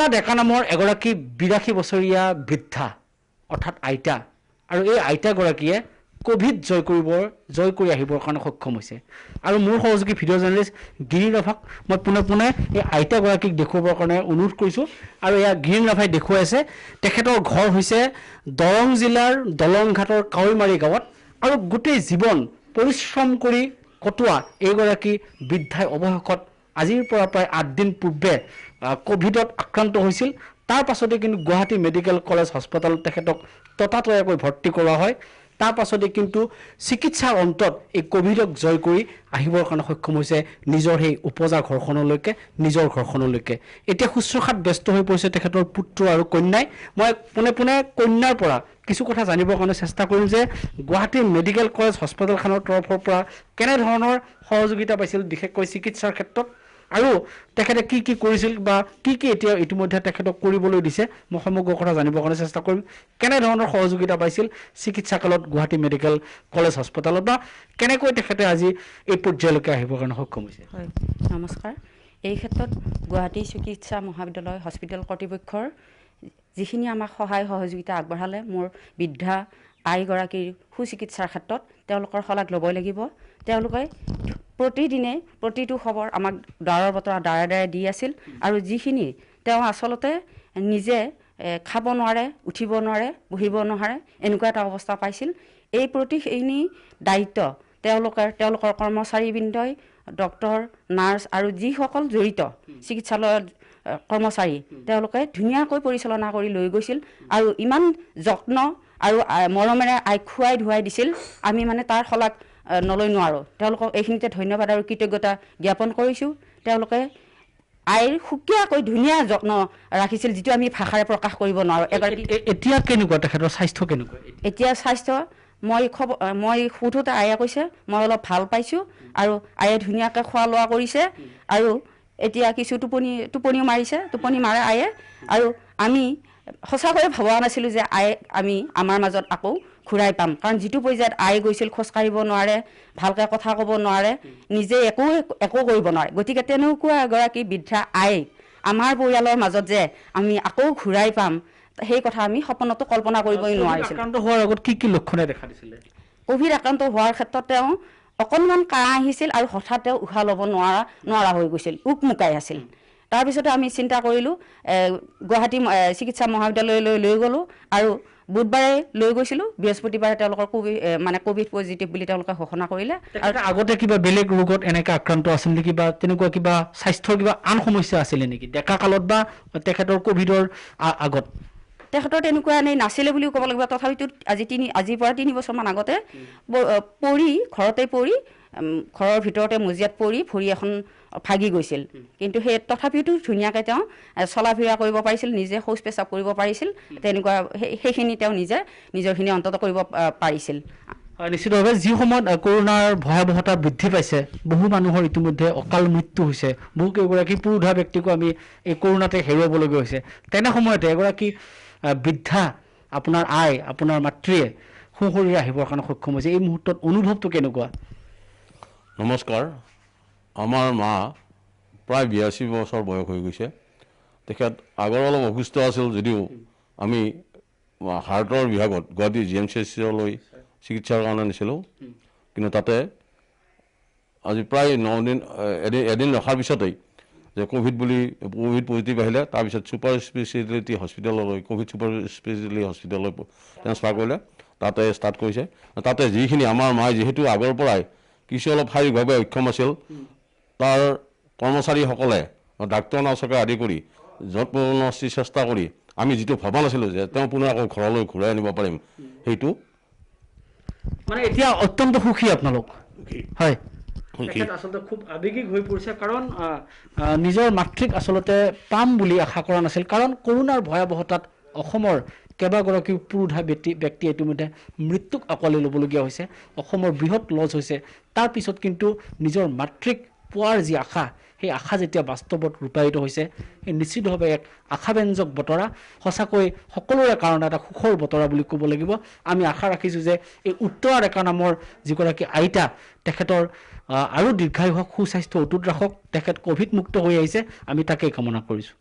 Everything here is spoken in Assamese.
উত্তৰা ডেকা নামৰ এগৰাকী 82 বছৰীয়া বৃদ্ধা অৰ্থাৎ আইতা আৰু এই আইতাগৰাকীয়ে কোভিড জয় কৰি আহিবৰ কাৰণে সক্ষম হৈছে আৰু মোৰ সহযোগী ভিডিঅ' জাৰ্নেলিষ্ট গিৰি ৰাভাক মই পুনে এই আইতাগৰাকীক দেখুৱাবৰ কাৰণে অনুৰোধ কৰিছোঁ আৰু এয়া গিৰি ৰাভাই দেখুৱাইছে তেখেতৰ ঘৰ হৈছে দৰং জিলাৰ দলংঘাটৰ কাৱৈমাৰী গাঁৱত আৰু গোটেই জীৱন পৰিশ্ৰম কৰি কটোৱা এইগৰাকী বৃদ্ধাই অৱশেষত আজিৰ পৰা প্ৰায় 8 দিন পূৰ্বে কোভিডত আক্ৰান্ত হৈছিল তাৰ পাছতে কিন্তু গুৱাহাটী মেডিকেল কলেজ হাস্পতালত তেখেতক ততাতৈয়াকৈ ভৰ্তি কৰোৱা হয় তাৰ পাছতে কিন্তু চিকিৎসাৰ অন্তত এই কোভিডক জয় কৰি আহিবৰ কাৰণে সক্ষম হৈছে নিজৰ সেই উপজা ঘৰখনলৈকে নিজৰ ঘৰখনলৈকে এতিয়া শুশ্ৰূষাত ব্যস্ত হৈ পৰিছে তেখেতৰ পুত্ৰ আৰু কন্যাই মই পুনে কন্যাৰ পৰা কিছু কথা জানিবৰ কাৰণে চেষ্টা কৰিম যে গুৱাহাটী মেডিকেল কলেজ হাস্পতালখনৰ তৰফৰ পৰা কেনে ধৰণৰ সহযোগিতা পাইছিল বিশেষকৈ চিকিৎসাৰ ক্ষেত্ৰত আৰু তেখেতে কি কৰিছিল বা কি এতিয়া ইতিমধ্যে তেখেতক কৰিবলৈ দিছে মই সমগ্ৰ কথা জানিবৰ কাৰণে চেষ্টা কৰিম কেনে ধৰণৰ সহযোগিতা পাইছিল চিকিৎসাকালত গুৱাহাটী মেডিকেল কলেজ হাস্পতালত বা কেনেকৈ তেখেতে আজি এই পৰ্যায়লৈকে আহিবৰ কাৰণে সক্ষম হৈছে হয় নমস্কাৰ এই ক্ষেত্ৰত গুৱাহাটী চিকিৎসা মহাবিদ্যালয় হস্পিটেল কৰ্তৃপক্ষৰ যিখিনি আমাক সহায় সহযোগিতা আগবঢ়ালে মোৰ বৃদ্ধা আইগৰাকীৰ সুচিকিৎসাৰ ক্ষেত্ৰত তেওঁলোকৰ শলাগ ল'বই লাগিব তেওঁলোকে প্ৰতিদিনে প্ৰতিটো খবৰ আমাক দাৰৰ বতৰা দাঁৰে দি আছিল আৰু যিখিনি তেওঁ আচলতে নিজে খাব নোৱাৰে উঠিব নোৱাৰে বহিব নোৱাৰে এনেকুৱা এটা অৱস্থা পাইছিল এই প্ৰতিখিনি দায়িত্ব তেওঁলোকৰ কৰ্মচাৰীবৃন্দই ডক্টৰ নাৰ্ছ আৰু যিসকল জড়িত চিকিৎসালয়ত কৰ্মচাৰী তেওঁলোকে ধুনীয়াকৈ পৰিচালনা কৰি লৈ গৈছিল আৰু ইমান যত্ন আৰু মৰমেৰে আইক খুৱাই ধুৱাই দিছিল আমি মানে তাৰ শলাগ নলৈ নোৱাৰোঁ তেওঁলোকক এইখিনিতে ধন্যবাদ আৰু কৃতজ্ঞতা জ্ঞাপন কৰিছোঁ তেওঁলোকে আইৰ সুকীয়াকৈ ধুনীয়া যত্ন ৰাখিছিল যিটো আমি ভাষাৰে প্ৰকাশ কৰিব নোৱাৰোঁ এতিয়া কেনেকুৱা তেখেতৰ স্বাস্থ্য কেনেকুৱা এতিয়া স্বাস্থ্য মই সোধোতে আয়ে কৈছে মই অলপ ভাল পাইছোঁ আৰু আয়ে ধুনীয়াকৈ খোৱা লোৱা কৰিছে আৰু এতিয়া কিছু টোপনিও মাৰিছে টোপনি মাৰে আয়ে আৰু আমি সঁচাকৈয়ে ভবা নাছিলোঁ যে আমি আমাৰ মাজত আকৌ ঘূৰাই পাম কাৰণ যিটো পৰ্যায়ত আই গৈছিল খোজকাঢ়িব নোৱাৰে ভালকৈ কথা ক'ব নোৱাৰে নিজে একো কৰিব নোৱাৰে গতিকে তেনেকুৱা এগৰাকী বৃদ্ধা আই আমাৰ পৰিয়ালৰ মাজত যে আমি আকৌ ঘূৰাই পাম সেই কথা আমি সপোনতো কল্পনা কৰিবই নোৱাৰিছিলোঁ আক্ৰান্ত হোৱাৰ আগত কি লক্ষণে দেখা দিছিলে কোভিড আক্ৰান্ত হোৱাৰ ক্ষেত্ৰত তেওঁ অকণমান কাহ আহিছিল আৰু হঠাৎ তেওঁ উশাহ ল'ব নোৱাৰা হৈ গৈছিল উকমুকাই আছিল তাৰপিছতে আমি চিন্তা কৰিলোঁ গুৱাহাটী চিকিৎসা মহাবিদ্যালয়লৈ লৈ গ'লোঁ আৰু বুধবাৰে লৈ গৈছিলোঁ বৃহস্পতিবাৰে তেওঁলোকৰ কোভিড পজিটিভ বুলি তেওঁলোকে ঘোষণা কৰিলে আৰু আগতে কিবা বেলেগ ৰোগত এনেকৈ আক্ৰান্ত আছিল নেকি বা তেনেকুৱা কিবা স্বাস্থ্যৰ কিবা আন সমস্যা আছিলে নেকি ডেকা কালত বা তেখেতৰ কোভিডৰ আগত তেখেতৰ তেনেকুৱা এনেই নাছিলে বুলিও ক'ব লাগিব তথাপিতো আজিৰ পৰা 3 বছৰমান আগতে ঘৰতে পৰি ঘৰৰ ভিতৰতে মজিয়াত পৰি ভৰি এখন ভাগি গৈছিল কিন্তু সেই তথাপিতো ধুনীয়াকৈ তেওঁ চলা ফিৰা কৰিব পাৰিছিল নিজে শৌচ পেচাব কৰিব পাৰিছিল তেনেকুৱা সেইখিনি তেওঁ নিজৰখিনি অন্তত কৰিব পাৰিছিল নিশ্চিতভাৱে যি সময়ত কৰোণাৰ ভয়াৱহতা বৃদ্ধি পাইছে বহু মানুহৰ ইতিমধ্যে অকাল মৃত্যু হৈছে বহু কেইগৰাকী পুৰুধা ব্যক্তিকো আমি এই কৰোণাতে হেৰুৱাবলগীয়া হৈছে তেনে সময়তে এগৰাকী বৃদ্ধা আপোনাৰ আই আপোনাৰ মাতৃয়ে সুশৰীৰে আহিবৰ কাৰণে সক্ষম হৈছে এই মুহূৰ্তত অনুভৱটো কেনেকুৱা নমস্কাৰ আমাৰ মা প্ৰায় 82 বছৰ বয়স হৈ গৈছে তেখেত আগৰ অলপ অসুস্থ আছিল যদিও আমি হাৰ্টৰ বিভাগত গুৱাহাটী GMCHলৈ চিকিৎসাৰ কাৰণে নিছিলোঁ কিন্তু তাতে আজি প্ৰায় 9 দিন এদিন ৰখাৰ পিছতেই যে কোভিড পজিটিভ আহিলে তাৰপিছত ছুপাৰ স্পেচিয়েলিটি হস্পিটেললৈ কোভিড ছুপাৰ স্পেচিয়েলিটি হস্পিটেললৈ ট্ৰেন্সফাৰ কৰিলে তাতে ষ্টাৰ্ট কৰিছে তাতে যিখিনি আমাৰ মায়ে যিহেতু আগৰ পৰাই কিছু অলপ শাৰীৰিকভাৱে অক্ষম আছিল তাৰ কৰ্মচাৰীসকলে ডাক্তৰ নাৰ্ছকে আদি কৰি যৎপূৰ্ণ চেষ্টা কৰি আমি যিটো ভবা নাছিলোঁ যে তেওঁ পুনৰ আকৌ ঘৰলৈ ঘূৰাই আনিব পাৰিম সেইটো মানে এতিয়া অত্যন্ত সুখী আপোনালোক হয় আচলতে খুব আৱেগিক হৈ পৰিছে কাৰণ নিজৰ মাতৃক আচলতে পাম বুলি আশা কৰা নাছিল কাৰণ কৰোণাৰ ভয়াৱহতাত অসমৰ কেইবাগৰাকী পুৰুধা ব্যক্তি ইতিমধ্যে মৃত্যুক আঁকোৱালি ল'বলগীয়া হৈছে অসমৰ বৃহৎ লছ হৈছে তাৰ পিছত কিন্তু নিজৰ মাতৃক পোৱাৰ যি আশা সেই আশা যেতিয়া বাস্তৱত ৰূপায়িত হৈছে এই নিশ্চিতভাৱে এক আশাব্যঞ্জক বতৰা সঁচাকৈ সকলোৰে কাৰণে এটা সুখৰ বতৰা বুলি ক'ব লাগিব আমি আশা ৰাখিছোঁ যে এই উত্তৰা ডেকা নামৰ যিগৰাকী আইতা তেখেতৰ আৰু দীৰ্ঘায়ু হওক সুস্বাস্থ্য অটুট ৰাখক তেখেত কোভিড মুক্ত হৈ আহিছে আমি তাকেই কামনা কৰিছোঁ